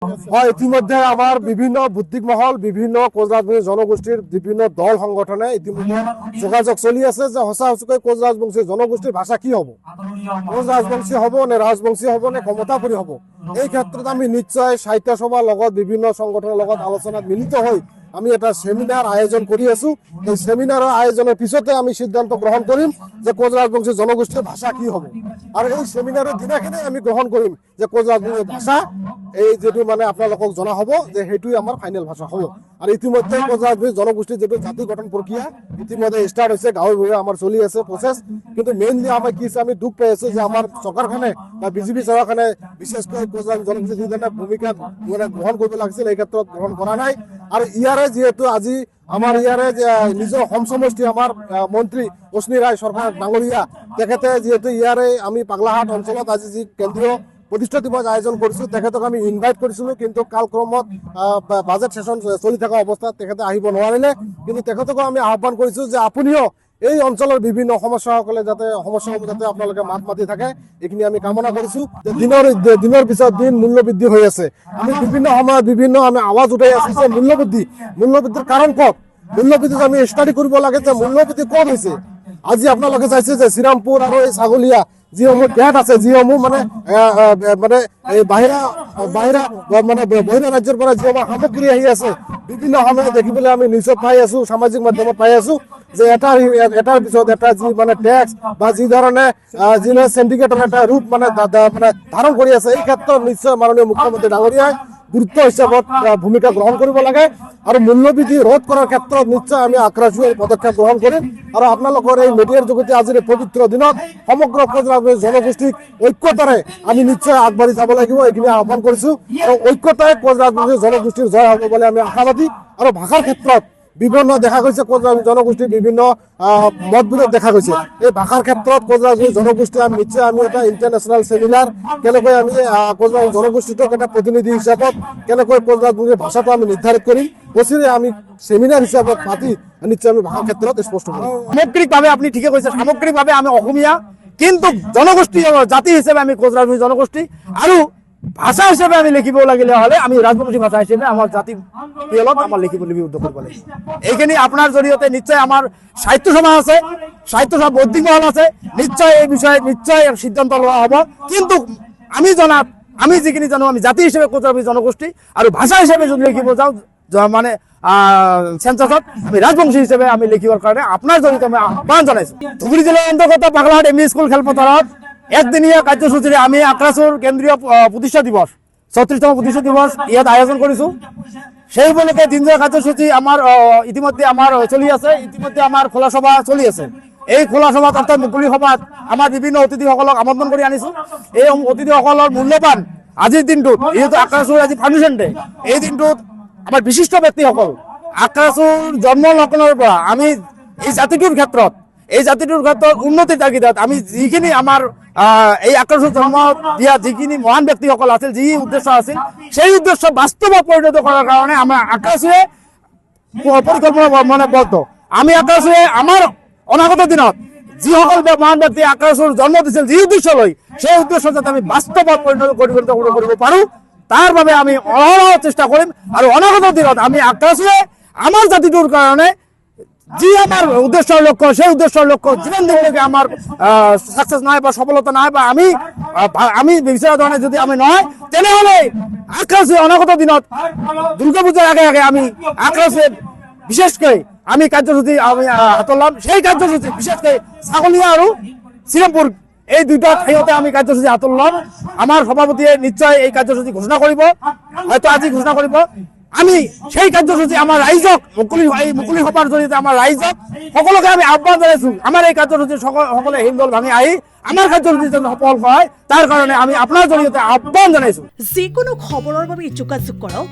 হয়, ইতিমধ্যে আমার বিভিন্ন বুদ্ধিক মহল, বিভিন্ন কোচরাজবংশী জনগোষ্ঠীর বিভিন্ন দল সংগঠনে ইতিমধ্যে যোগাযোগ চলি আছে যে সঁচাসুচকৈ কোচরাজবংশী জনগোষ্ঠীর ভাষা কি হব, কোচরাজবংশী হব নে রাজবংশী হব নে ক্ষমতাপুরী হব। এই ক্ষেত্ৰত আমি নিশ্চয় সাহিত্য সভাৰ লগত বিভিন্ন সংগঠনৰ লগত আলোচনাত মিলিত হৈ আমি এটা সেমিনাৰ আয়োজন কৰি আছো। এই সেমিনাৰৰ আয়োজনেৰ পিছতে আমি সিদ্ধান্ত গ্ৰহণ কৰিম যে কোচৰাজবংশী জনগোষ্ঠীৰ ভাষা কি হব। আৰ এই সেমিনাৰেৰ দিনাখনে আমি গ্ৰহণ কৰিম যে কোচরাজবংশী ভাষা এই যেটো মানে আপোনালোকক জনা হ'ব যে সেইটোই আমাৰ ফাইনেল ভাষা হ'ব। আৰু ইতিমধ্যে কোচৰাজবংশী জনগোষ্ঠীৰ যেটো জাতি গঠন প্ৰক্ৰিয়া ইতিমধ্যে স্টাৰ্ট হৈছে, গাঁৱে ভূঞে আমাৰ চলি আছে প্ৰচেছ। কিন্তু মেইনলি আমাৰ কি আমি দুখ পাই আছো যে আমাৰ চৰকাৰখনে বা বিজেপি চৰকাৰখনে বিশেষকৈ কোচৰাজবংশী জনগোষ্ঠীৰ যিধৰণে ভূমিকা গ্ৰহণ কৰিব লাগিছিল এই ক্ষেত্ৰত গ্ৰহণ কৰা নাই। আৰু ইয়াৰে যেহেতু আজি আমাৰ ইয়াৰে নিজৰ অসম সমষ্টি আমাৰ মন্ত্ৰী অশ্নি ৰায় চৰকাৰ ডাঙৰীয়া তেখেতে যেহেতু ইয়াৰে আমি পাগলাহাট অঞ্চলত আজি যি কেন্দ্ৰীয় প্ৰতিষ্ঠা দিৱস আয়োজন কৰিছো তেখেতক আমি ইনভাইট কৰিছিলো, কিন্তু কালক্ৰমত বাজেট সেশন চলি থকা অৱস্থাত তেখেতে আহিব নোৱাৰিলে। কিন্তু তেখেতকো আমি আহ্বান কৰিছো যে আপুনিও এই অঞ্চলৰ বিভিন্ন সমস্যাসকলে যাতে সমস্যাসমূহ যাতে আপোনালোকে মাত মাতি থাকে এইখিনি আমি কামনা কৰিছো। দিনৰ পিছত দিন মূল্য বৃদ্ধি হৈ আছে, আমি বিভিন্ন সময়ত বিভিন্ন আমি আৱাজ উঠাই আছো যে মূল্যবৃদ্ধিৰ কাৰণ ক'ত, মূল্যবৃদ্ধিত আমি ষ্টাডি কৰিব লাগে যে মূল্যবৃদ্ধি ক'ত হৈছে। আজি আপোনালোকে চাইছে যে শ্ৰীৰামপুৰ আৰু এই ছাগলীয়া যিসমূহ গেট আছে, যিসমূহ মানে এই বাহিৰা ৰাজ্যৰ পৰা যিসমূহ সামগ্ৰী আহি আছে বিভিন্ন সময়ত দেখিবলৈ আমি নিউজত পাই আছো, সামাজিক মাধ্যমত পাই আছো যে এটাৰ পিছত এটা যি মানে টেক্স বা যি ধৰণে যি সিন্ডিকেটৰ এটা ৰূপ মানে ধাৰণ কৰি আছে। এই ক্ষেত্ৰত নিশ্চয় মাননীয় মুখ্যমন্ত্ৰী ডাঙৰীয়াই গুৰুত্ব হিচাপত ভূমিকা গ্ৰহণ কৰিব লাগে আৰু মূল্যবৃদ্ধি ৰোধ কৰাৰ ক্ষেত্ৰত নিশ্চয় আমি আক্ৰাসী পদক্ষেপ গ্ৰহণ কৰিম। আৰু আপোনালোকৰ এই মিডিয়াৰ যোগেদি আজিৰ পবিত্ৰ দিনত সমগ্ৰ কোচৰাজবংশী জনগোষ্ঠীক ঐক্যতাৰে আমি নিশ্চয় আগবাঢ়ি যাব লাগিব, এইখিনি আহ্বান কৰিছো। আৰু ঐক্যতাই কোচৰাজবংশী জনগোষ্ঠীৰ জয় হ'ব বুলি আমি আশাবাদী। আৰু ভাষাৰ ক্ষেত্ৰত বিভিন্ন দেখা গৈছে কোচৰাজবংশী জনগোষ্ঠীৰ বিভিন্ন মতবিৰোধ দেখা গৈছে। এই ভাষাৰ ক্ষেত্ৰত কোচৰাজবংশী জনগোষ্ঠী আমি নিশ্চয় আমি এটা ইণ্টাৰনেশ্যনেল চেমিনাৰ কেনেকৈ আমি কোচৰাজবংশী জনগোষ্ঠীটোক এটা প্ৰতিনিধি হিচাপত কেনেকৈ কোচৰাজবংশী ভাষাটো আমি নিৰ্ধাৰিত কৰিম, বছৰে আমি সেমিনাৰ হিসাবে পাতি নিশ্চয় আমি ভাষাৰ ক্ষেত্ৰত স্পষ্ট কৰিম। সামগ্ৰিকভাৱে আপুনি ঠিকে কৈছে, সামগ্ৰিকভাৱে আমি অসমীয়া, কিন্তু জনগোষ্ঠী জাতি হিচাপে আমি কোচৰাজবংশী জনগোষ্ঠী। আৰু ভাষা হিচাপে আমি লিখিব লাগিলে হলে আমি ৰাজবংশী ভাষা হিচাপে আমাৰ জাতি পিয়লত আমাৰ লিপিবদ্ধ কৰিব লাগিব। এইখিনি আপোনাৰ জৰিয়তে নিশ্চয় আমাৰ সাহিত্য সভা আছে, সাহিত্য সভা বৌদ্ধিক মহল আছে, নিশ্চয় এই বিষয়ে নিশ্চয় সিদ্ধান্ত লোৱা হ'ব। কিন্তু আমি জনাত আমি যিখিনি জানো আমি জাতি হিচাপে কোচৰাজবংশী জনগোষ্ঠী আৰু ভাষা হিচাপে যদি লিখিব যাওঁ মানে সেন্সাছত আমি ৰাজবংশী হিচাপে আমি লিখিবৰ কাৰণে আপোনাৰ জৰিয়তে আমি আহ্বান জনাইছো। ধুবুৰী জিলাৰ অন্তৰ্গত পাগলাহাট এম ই স্কুল খেলপথাৰত একদিনীয়া কাৰ্যসূচীৰে আমি আক্ৰাসুৰ কেন্দ্ৰীয় প্ৰতিষ্ঠা দিৱস 34তম প্ৰতিষ্ঠা দিৱস ইয়াত আয়োজন কৰিছো। সেই উপলক্ষে দিনজোৰা কাৰ্যসূচী আমাৰ ইতিমধ্যে আমাৰ চলি আছে, ইতিমধ্যে আমাৰ খোলা সভা চলি আছে। এই খোলা সভাত অৰ্থাৎ মুকলি সভাত আমাৰ বিভিন্ন অতিথিসকলক আমন্ত্ৰণ কৰি আনিছো। এই অতিথিসকলৰ মূল্যৱান আজিৰ দিনটোত যিহেতু আক্ৰাসুৰ আজি ফাউণ্ডেশ্যন ডে, এই দিনটোত আমাৰ বিশিষ্ট ব্যক্তিসকল আক্ৰাসুৰ জন্ম লগ্নৰ পৰা আমি এই জাতিটোৰ ক্ষেত্ৰত উন্নতিৰ তাগিদাত আমি যিখিনি আমাৰ এই আক্ৰাসুৰ জন্ম দিয়া যিখিনি মহান ব্যক্তিসকল আছিল, যি উদ্দেশ্য আছিল সেই উদ্দেশ্য বাস্তৱত পৰিণত কৰাৰ কাৰণে আমাৰ আক্ৰাসুৰে পৰিকল্পনা মানে বদ্ধ। আমি আক্ৰাসুৰে আমাৰ অনাগত দিনত যিসকল মহান ব্যক্তি আক্ৰাসুৰ জন্ম দিছিল যি উদ্দেশ্য লৈ, সেই উদ্দেশ্য যাতে আমি বাস্তৱত পৰিণত কৰিব পাৰো তাৰ বাবে আমি অহৰহ চেষ্টা কৰিম। আৰু অনাগত দিনত আমি আক্ৰাসুৰে আমাৰ জাতিটোৰ কাৰণে যি আমাৰ উদ্দেশ্যৰ লক্ষ্য, সেই উদ্দেশ্যৰ লক্ষ্য যিমান দিনলৈকে আমাৰ সাকসেস নহয় বা সফলতা নহয় বা আমি বিচৰা ধৰণে যদি আমি নহয়, তেনেহ'লে আক্ৰাসুৰে অনাগত দিনত দুৰ্গা পূজাৰ আগে আগে আমি আক্ৰাসুৰে বিশেষকৈ আমি কাৰ্যসূচী আমি হাতত ল'ম। সেই কাৰ্যসূচী বিশেষকৈ ছাগলীয়া আৰু শ্ৰীৰামপুৰ এই দুটা ঠাইতে আমি কাৰ্যসূচী হাতত ল'ম। আমাৰ সভাপতিয়ে নিশ্চয় এই কাৰ্যসূচী ঘোষণা কৰিব, হয়তো আজি ঘোষণা কৰিব। আমি সেই কাৰ্যসূচী আমাৰ ৰাইজক মুকলি সভাৰ জৰিয়তে আমাৰ ৰাইজক সকলোকে আমি আহ্বান জনাইছো, আমাৰ এই কাৰ্যসূচী সকলে হিন্দল ভাঙি আহি আমাৰ কাৰ্যসূচী সফল হয় তাৰ কাৰণে আমি আপোনাৰ জৰিয়তে আহ্বান জনাইছো। যিকোনো খবৰৰ বাবে যোগাযোগ কৰক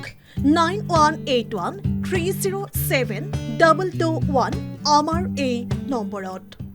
9181307221 আমাৰ এই নম্বৰত।